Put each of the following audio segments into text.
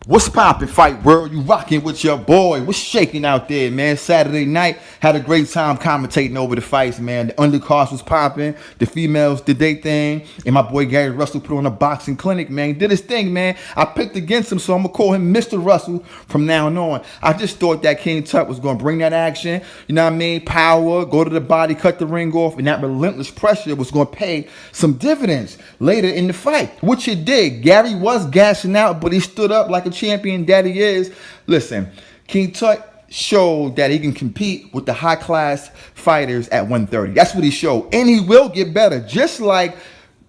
What's poppin', fight world? You rockin' with your boy. What's shaking out there, man? Saturday night, had a great time commentating over the fights, man. The undercards was popping, the females did their thing, and my boy Gary Russell put on a boxing clinic, man. He did his thing, man. I picked against him, so I'm gonna call him Mr. Russell from now on. I just thought that King Tut was gonna bring that action, you know what I mean? Power, go to the body, cut the ring off, and that relentless pressure was gonna pay some dividends later in the fight, which it did. Gary was gassing out, but he stood up like a champion that he is. Listen, King Tut showed that he can compete with the high class fighters at 130. That's what he showed, and he will get better, just like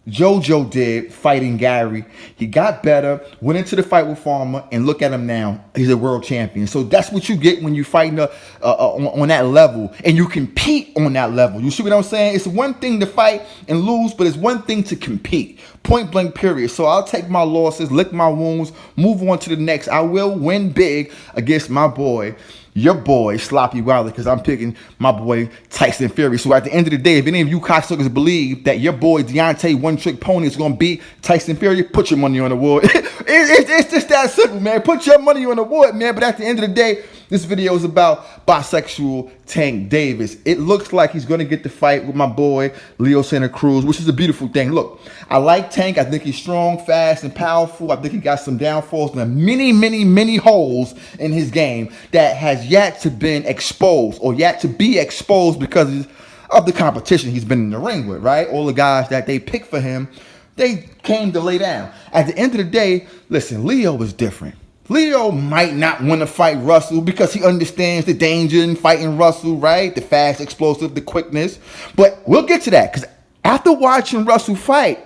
JoJo did fighting Gary. He got better, went into the fight with Farmer, and look at him now. He's a world champion. So that's what you get when you fighting on that level, and you compete on that level. You see what I'm saying? It's one thing to fight and lose, but it's one thing to compete. Point blank, period. So I'll take my losses, lick my wounds, move on to the next. I will win big against my boy, your boy, Sloppy Wilder, because I'm picking my boy, Tyson Fury. So at the end of the day, if any of you cocksuckers believe that your boy, Deontay One-Trick Pony, is going to beat Tyson Fury, put your money on the wood. It's just that simple, man. Put your money on the wood, man. But at the end of the day, this video is about bisexual Tank Davis. It looks like he's going to get the fight with my boy, Leo Santa Cruz, which is a beautiful thing. Look, I like Tank. I think he's strong, fast, and powerful. I think he got some downfalls and many holes in his game that has yet to been exposed or yet to be exposed because of the competition he's been in the ring with, right? All the guys that they picked for him, they came to lay down. At the end of the day, listen, Leo is different. Leo might not want to fight Russell because he understands the danger in fighting Russell, right? The fast, explosive, the quickness. But we'll get to that because after watching Russell fight,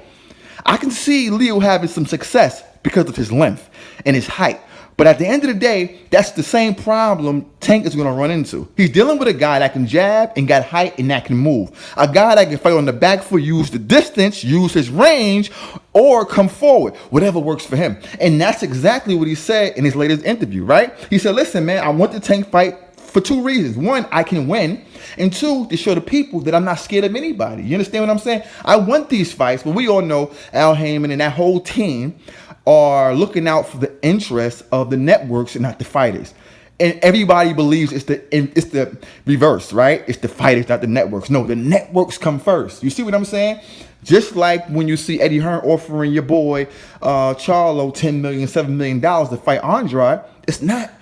I can see Leo having some success because of his length and his height. But at the end of the day, that's the same problem Tank is going to run into. He's dealing with a guy that can jab and got height and that can move. A guy that can fight on the back foot, use the distance, use his range, or come forward, whatever works for him. And that's exactly what he said in his latest interview, right? He said, listen, man, I want the Tank fight for two reasons. One, I can win. And two, to show the people that I'm not scared of anybody. You understand what I'm saying? I want these fights, but we all know Al Heyman and that whole team are looking out for the interests of the networks and not the fighters. And everybody believes it's the reverse, right? It's the fighters, not the networks. No, the networks come first. You see what I'm saying? Just like when you see Eddie Hearn offering your boy Charlo $10 million, $7 million to fight Andrade, it's not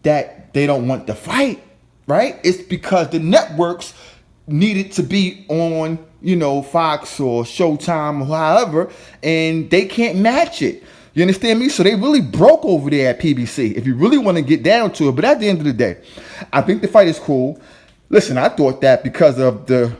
that they don't want the fight, right? It's because the networks need it to be on, Fox or Showtime or however, and they can't match it. You understand me? So they really broke over there at PBC, if you really want to get down to it. But at the end of the day, I think the fight is cool. Listen, I thought that because of the,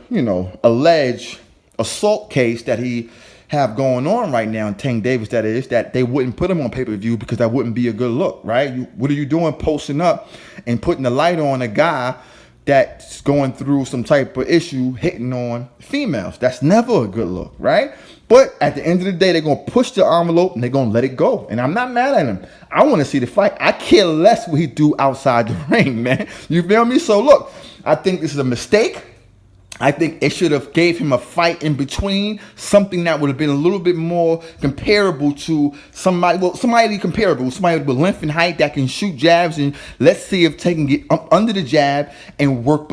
alleged assault case that he have going on right now, and Tank Davis, that they wouldn't put him on pay-per-view because that wouldn't be a good look, right? What are you doing posting up and putting the light on a guy that's going through some type of issue, hitting on females? That's never a good look, right? But at the end of the day, they're going to push the envelope and they're going to let it go. And I'm not mad at him. I want to see the fight. I care less what he do outside the ring, man. You feel me? So look, I think this is a mistake. I think it should have gave him a fight in between, something that would have been a little bit more comparable to somebody comparable, somebody with length and height that can shoot jabs, and let's see if Tank can get up under the jab and work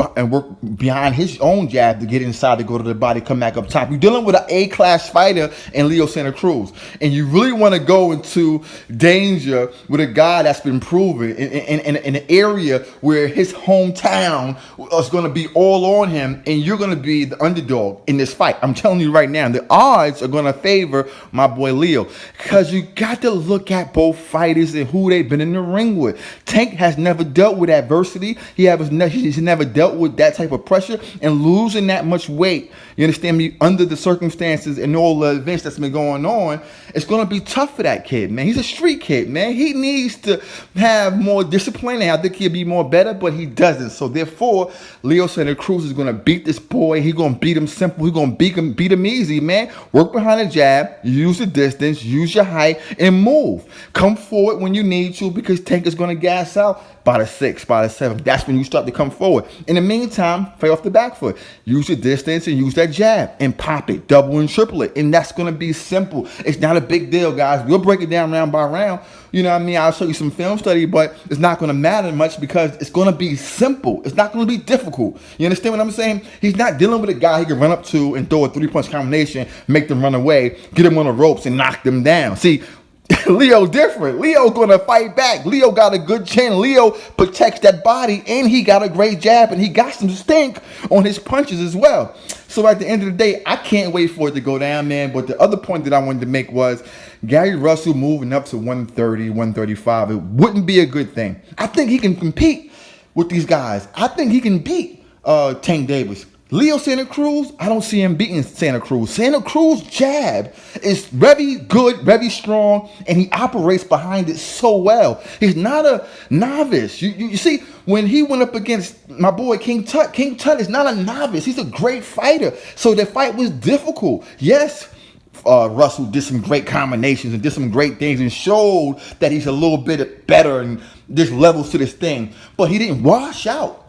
behind his own jab to get inside to go to the body, come back up top. You're dealing with an A-class fighter in Leo Santa Cruz, and you really want to go into danger with a guy that's been proven in an area where his hometown is going to be all on him, and you're going to be the underdog in this fight. I'm telling you right now, the odds are going to favor my boy Leo, because you got to look at both fighters and who they've been in the ring with. Tank has never dealt with adversity. He's never dealt with that type of pressure and losing that much weight. You understand me? Under the circumstances and all the events that's been going on, it's going to be tough for that kid, man. He's a street kid, man. He needs to have more discipline, and I think he'll be more better, but he doesn't. So therefore, Leo Santa Cruz is going to beat this boy. He's going to beat him simple. He's going to beat him easy, man. Work behind the jab, use the distance, use your height, and move. Come forward when you need to, because Tank is going to gas out by the 6, by the 7. That's when you start to come forward. In the meantime, fight off the back foot. Use your distance and use that jab and pop it, double and triple it. And that's going to be simple. It's not a big deal, guys. We'll break it down round by round. You know what I mean? I'll show you some film study, but it's not going to matter much because it's going to be simple. It's not going to be difficult. You understand what I'm saying? He's not dealing with a guy he can run up to and throw a 3-punch combination, make them run away, get him on the ropes, and knock them down. See, Leo different. Leo gonna fight back. Leo got a good chin. Leo protects that body, and he got a great jab, and he got some stink on his punches as well. So at the end of the day, I can't wait for it to go down, man. But the other point that I wanted to make was Gary Russell moving up to 130, 135. It wouldn't be a good thing. I think he can compete with these guys. I think he can beat Tank Davis. Leo Santa Cruz, I don't see him beating Santa Cruz. Santa Cruz jab is very good, very strong, and he operates behind it so well. He's not a novice. You see, when he went up against my boy King Tut is not a novice. He's a great fighter. So the fight was difficult. Yes, Russell did some great combinations and did some great things and showed that he's a little bit better and there's levels to this thing. But he didn't wash out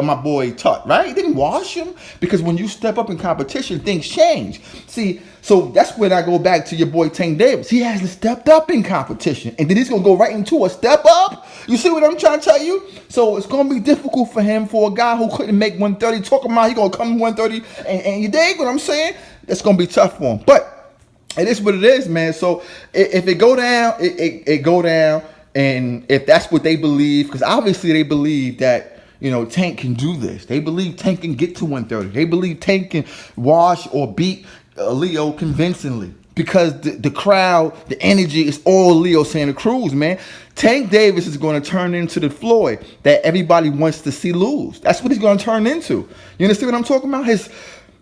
my boy Tut, right? He didn't wash him because when you step up in competition, things change. See, so that's when I go back to your boy Tank Davis. He hasn't stepped up in competition, and then he's gonna go right into a step up. You see what I'm trying to tell you? So it's gonna be difficult for him, for a guy who couldn't make 130. Talking about he gonna come to 130, and you dig what I'm saying? That's gonna be tough for him. But it is what it is, man. So if it go down, it go down, and if that's what they believe, because obviously they believe that, you know, Tank can do this. They believe Tank can get to 130. They believe Tank can wash or beat Leo convincingly because the crowd, the energy is all Leo Santa Cruz, man. Tank Davis is going to turn into the Floyd that everybody wants to see lose. That's what he's going to turn into. You understand what I'm talking about? His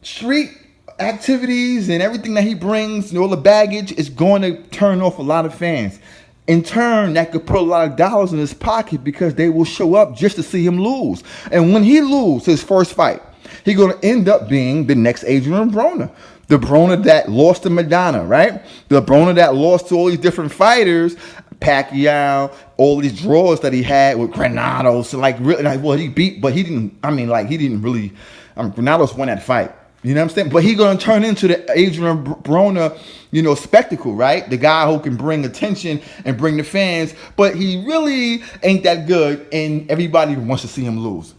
street activities and everything that he brings and all the baggage is going to turn off a lot of fans. In turn, that could put a lot of dollars in his pocket because they will show up just to see him lose. And when he loses his first fight, he's going to end up being the next Adrian Broner. The Broner that lost to Madonna, right? The Broner that lost to all these different fighters, Pacquiao, all these draws that he had with Granados. Like, really, like, well, he beat, but he didn't, I mean, like, he didn't really, Granados won that fight. You know what I'm saying? But he's going to turn into the Adrian Broner, you know, spectacle, right? The guy who can bring attention and bring the fans. But he really ain't that good, and everybody wants to see him lose.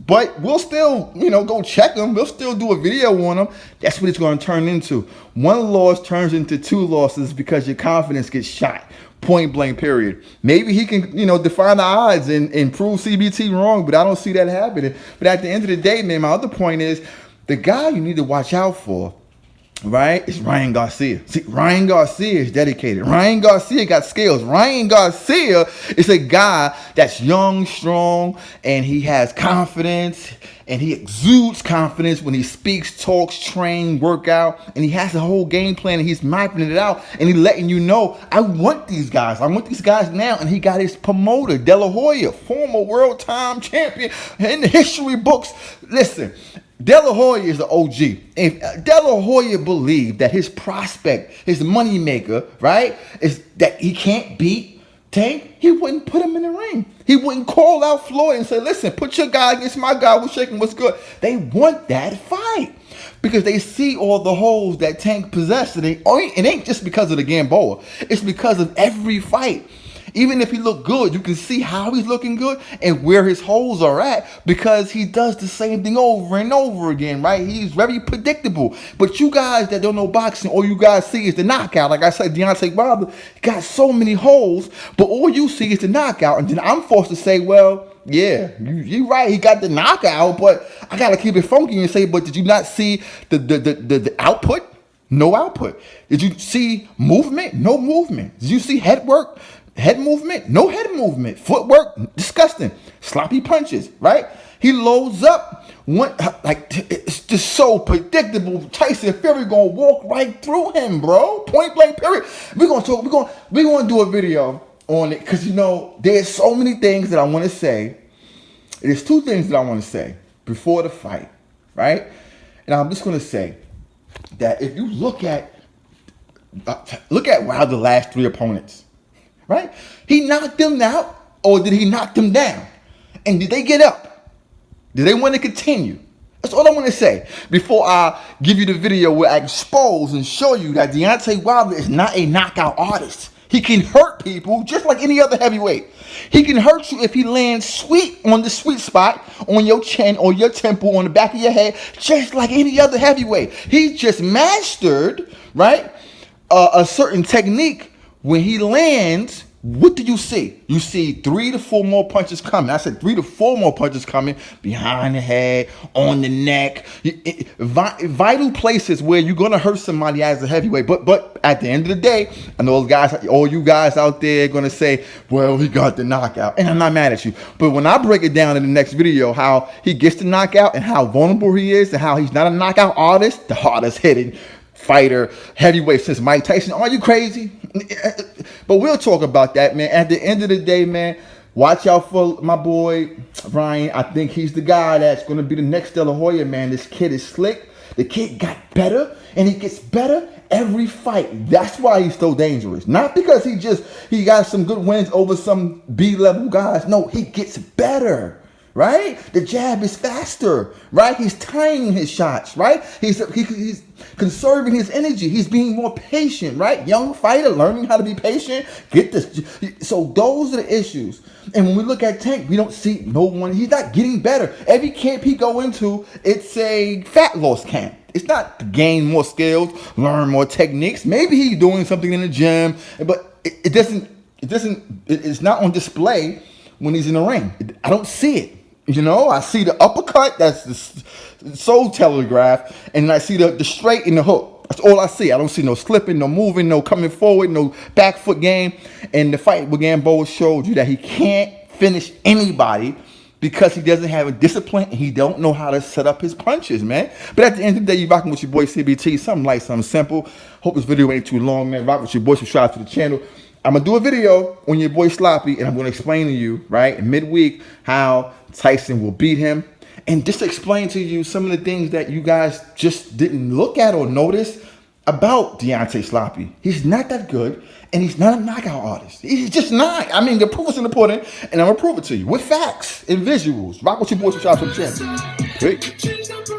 But we'll still, you know, go check him. We'll still do a video on him. That's what it's going to turn into. One loss turns into 2 losses because your confidence gets shot. Point blank, period. Maybe he can, you know, defy the odds and prove CBT wrong, but I don't see that happening. But at the end of the day, man, my other point is, the guy you need to watch out for, right, is Ryan Garcia. See, Ryan Garcia is dedicated. Ryan Garcia got skills. Ryan Garcia is a guy that's young, strong, and he has confidence, and he exudes confidence when he speaks, talks, train, work out, and he has a whole game plan, and he's mapping it out, and he's letting you know, I want these guys. I want these guys now. And he got his promoter, De La Hoya, former world time champion in the history books. Listen, De La Hoya is the OG. If De La Hoya believed that his prospect, his moneymaker, right, is that he can't beat Tank, he wouldn't put him in the ring. He wouldn't call out Floyd and say, listen, put your guy against my guy. We're shaking what's good. They want that fight because they see all the holes that Tank possesses. It ain't just because of the Gamboa. It's because of every fight. Even if he look good, you can see how he's looking good and where his holes are at because he does the same thing over and over again, right? He's very predictable. But you guys that don't know boxing, all you guys see is the knockout. Like I said, Deontay Wilder got so many holes, but all you see is the knockout. And then I'm forced to say, well, yeah, you're right. He got the knockout, but I got to keep it funky and say, but did you not see the output? No output. Did you see movement? No movement. Did you see head work? Head movement, no head movement. Footwork, disgusting. Sloppy punches, right? He loads up. It's just so predictable. Tyson Fury gonna walk right through him, bro. Point blank, period. We're gonna do a video on it because, you know, there's so many things that I want to say. There's 2 things that I want to say before the fight, right? And I'm just gonna say that if you look at Wilder's last 3 opponents. Right? He knocked them out, or did he knock them down? And did they get up? Did they want to continue? That's all I want to say before I give you the video where I expose and show you that Deontay Wilder is not a knockout artist. He can hurt people just like any other heavyweight. He can hurt you if he lands sweet on the sweet spot on your chin, or your temple, on the back of your head, just like any other heavyweight. He just mastered, right, a certain technique. When he lands, what do you see? You see 3 to 4 more punches coming. I said 3 to 4 more punches coming behind the head, on the neck, vital places where you're gonna hurt somebody as a heavyweight. But at the end of the day, I know those guys, all you guys out there, are gonna say, "Well, he got the knockout," and I'm not mad at you. But when I break it down in the next video, how he gets the knockout and how vulnerable he is, and how he's not a knockout artist, the hardest hitting fighter heavyweight since Mike Tyson. Are you crazy? But we'll talk about that, man. At the end of the day, man, watch out for my boy Ryan. I think he's the guy that's going to be the next De La Hoya, man. This kid is slick. The kid got better, and he gets better every fight. That's why he's so dangerous. Not because he got some good wins over some B-level guys. No, he gets better. Right? The jab is faster, right? He's timing his shots, right? He's conserving his energy. He's being more patient, right? Young fighter learning how to be patient. Get this. So those are the issues. And when we look at Tank, we don't see no one. He's not getting better. Every camp he go into, it's a fat loss camp. It's not to gain more skills, learn more techniques. Maybe he's doing something in the gym, but it's not on display when he's in the ring. I don't see it. You know, I see the uppercut, that's the soul telegraph, and I see the straight and the hook. That's all I see. I don't see no slipping, no moving, no coming forward, no back foot game. And the fight with Gamboa showed you that he can't finish anybody because he doesn't have a discipline and he don't know how to set up his punches, man. But at the end of the day, you rocking with your boy CBT. Something light, something simple. Hope this video ain't too long, man. Rock with your boy. Subscribe to the channel. I'm going to do a video on your boy Sloppy, and I'm going to explain to you, right, midweek, how Tyson will beat him, and just explain to you some of the things that you guys just didn't look at or notice about Deontay Sloppy. He's not that good, and he's not a knockout artist. He's just not. I mean, the proof is in the pudding, and I'm going to prove it to you with facts and visuals. Rock with your boy. Subscribe to the channel. Peace.